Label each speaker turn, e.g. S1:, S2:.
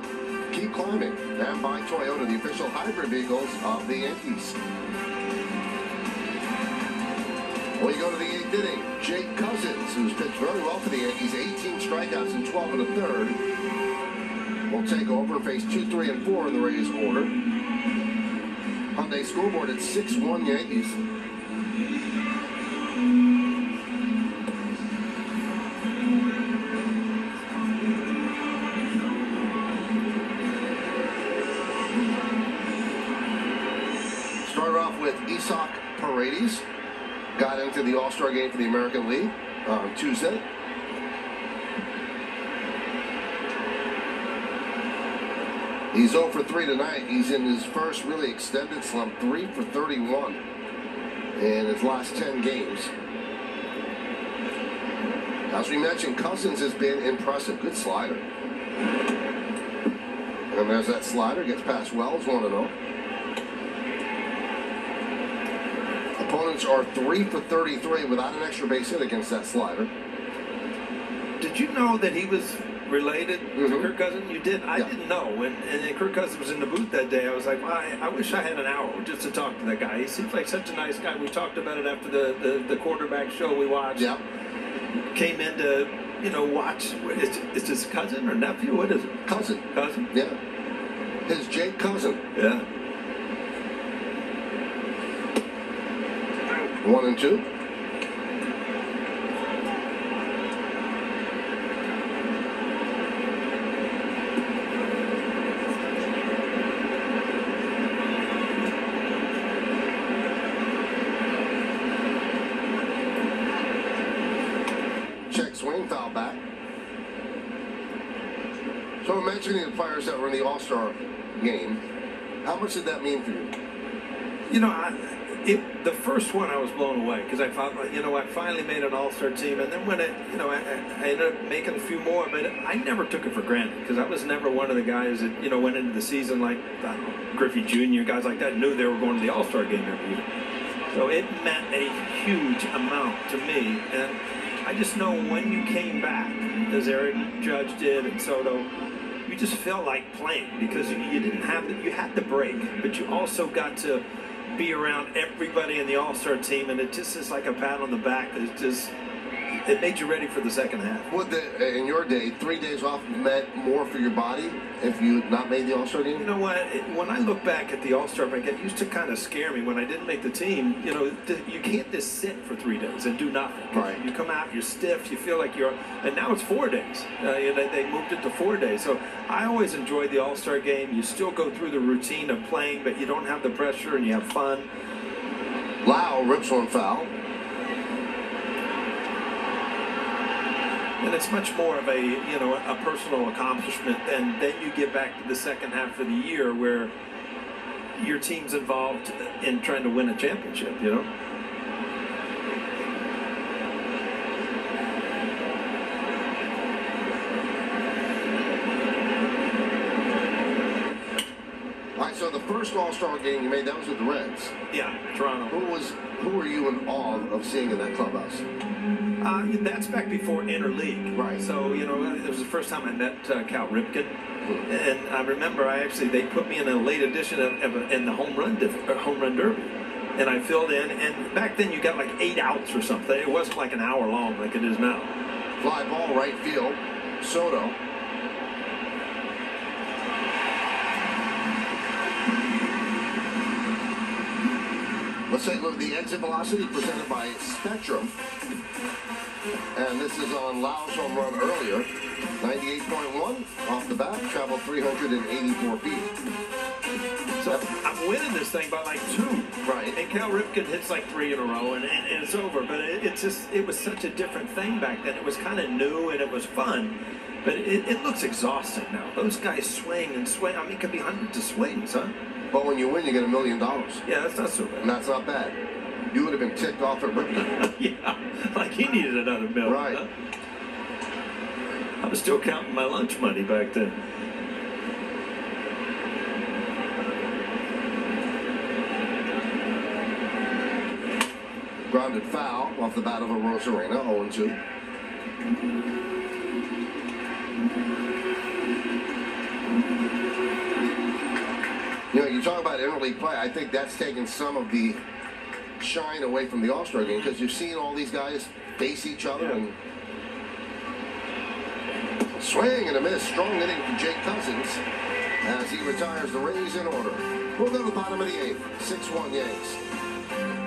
S1: to keep climbing. And by Toyota, the official hybrid vehicles of the Yankees. We go to the 8th inning. Jake Cousins, who's pitched very well for the Yankees, 18 strikeouts and 12 1/3, will take over and face 2, 3, and 4 in the Rays order. Hyundai scoreboard at 6-1 Yankees. Started off with Isak Paredes. Got into the All-Star game for the American League on Tuesday. He's 0 for 3 tonight. He's in his first really extended slump, 3 for 31 in his last 10 games. As we mentioned, Cousins has been impressive. Good slider. And there's that slider. Gets past Wells, 1-0. Opponents are 3 for 33 without an extra base hit against that slider.
S2: Did you know that he was related to Kirk Cousins? You did? I didn't know. And then Kirk Cousins was in the booth that day. I was like, well, I wish I had an hour just to talk to that guy. He seems like such a nice guy. We talked about it after the quarterback show we watched.
S1: Yeah.
S2: Came in to, watch. Is this cousin or nephew? What is it?
S1: Cousin.
S2: Cousin?
S1: Yeah. His Jake Cousin.
S2: Yeah.
S1: 1-2. Check swing, foul back. So we're mentioning the players that were in the All-Star game. How much did that mean for you?
S2: The first one I was blown away because I thought, I finally made an All-Star team, and then when I ended up making a few more, but I never took it for granted because I was never one of the guys that went into the season like Griffey Jr. guys like that knew they were going to the All-Star game every year. So it meant a huge amount to me, and I just know when you came back, as Eric Judge did and Soto, you just felt like playing because you didn't have you had the break, but you also got to be around everybody in the All-Star team, and it just is like a pat on the back. It made you ready for the second half.
S1: Would in your day, 3 days off meant more for your body if you had not made the All-Star game?
S2: You know what? When I look back at the All-Star break, it used to kind of scare me when I didn't make the team. You can't just sit for 3 days and do nothing.
S1: Right.
S2: You come out, you're stiff, you feel like and now it's 4 days. They moved it to 4 days. So I always enjoyed the All-Star game. You still go through the routine of playing, but you don't have the pressure and you have fun.
S1: Lau rips one foul.
S2: And it's much more of a personal accomplishment than then you get back to the second half of the year where your team's involved in trying to win a championship,
S1: All right, so the first All-Star game you made, that was with the Reds.
S2: Yeah, Toronto.
S1: Who were you in awe of seeing in that clubhouse?
S2: That's back before interleague.
S1: Right.
S2: So, it was the first time I met Cal Ripken. And I remember they put me in a late edition in the home run derby. And I filled in, and back then you got like 8 outs or something. It wasn't like an hour long like it is now.
S1: Fly ball right field. Soto. Let's take a look at the exit velocity presented by Spectrum. And this is on Lau's home run earlier. 98.1 off the bat, traveled 384 feet.
S2: So I'm winning this thing by like 2.
S1: Right.
S2: And Cal Ripken hits like 3 in a row, and it's over. But it was such a different thing back then. It was kind of new, and it was fun. But it looks exhausting now. Those guys swing and swing. I mean, it could be hundreds of swings, huh?
S1: But when you win, you get $1 million.
S2: Yeah, that's not so bad.
S1: And that's not bad. You would have been ticked off at Ripken.
S2: Yeah, like he needed another $1 million.
S1: Right.
S2: Huh? I was still counting my lunch money back then.
S1: Grounded foul off the bat of a Rosarena, 0-2. You know, you talk about interleague play. I think that's taken some of the shine away from the All-Star game because you've seen all these guys face each other and swing and a miss. Strong inning from Jake Cousins as he retires the Rays in order. We'll go to the bottom of the 8th. 6-1 Yanks.